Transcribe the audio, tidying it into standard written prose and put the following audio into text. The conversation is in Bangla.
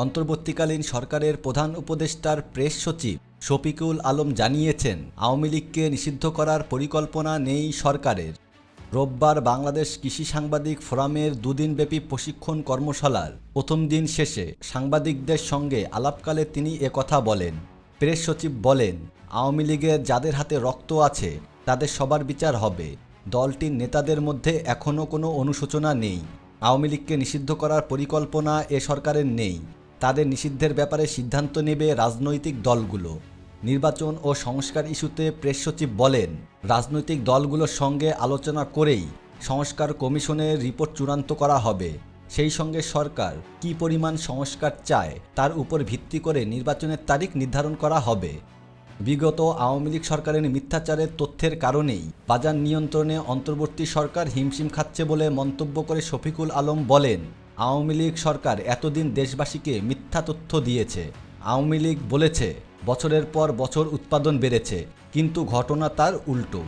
অন্তর্বর্তীকালীন সরকারের প্রধান উপদেষ্টার প্রেস সচিব শফিকুল আলম জানিয়েছেন, আওয়ামী লীগকে নিষিদ্ধ করার পরিকল্পনা নেই সরকারের। রোববার বাংলাদেশ কৃষি সাংবাদিক ফোরামের দুদিনব্যাপী প্রশিক্ষণ কর্মশালার প্রথম দিন শেষে সাংবাদিকদের সঙ্গে আলাপকালে তিনি একথা বলেন। প্রেস সচিব বলেন, আওয়ামী লীগের যাদের হাতে রক্ত আছে তাদের সবার বিচার হবে। দলটির নেতাদের মধ্যে এখনও কোনো অনুশোচনা নেই। আওয়ামী লীগকে নিষিদ্ধ করার পরিকল্পনা এ সরকারের নেই। তাদের নিষিদ্ধের ব্যাপারে সিদ্ধান্ত নেবে রাজনৈতিক দলগুলো। নির্বাচন ও সংস্কার ইস্যুতে প্রেস সচিব বলেন, রাজনৈতিক দলগুলোর সঙ্গে আলোচনা করেই সংস্কার কমিশনের রিপোর্ট চূড়ান্ত করা হবে। সেই সঙ্গে সরকার কী পরিমাণ সংস্কার চায় তার উপর ভিত্তি করে নির্বাচনের তারিখ নির্ধারণ করা হবে। বিগত আওয়ামী লীগ সরকারের মিথ্যাচারের তথ্যের কারণেই বাজার নিয়ন্ত্রণে অন্তর্বর্তী সরকার হিমশিম খাচ্ছে বলে মন্তব্য করে শফিকুল আলম বলেন, আওয়ামী লীগ সরকার এতদিন দেশবাসীকে মিথ্যা তথ্য দিয়েছে। আওয়ামী লীগ বলেছে বছরের পর বছর উৎপাদন বেড়েছে, কিন্তু ঘটনা তার উল্টো।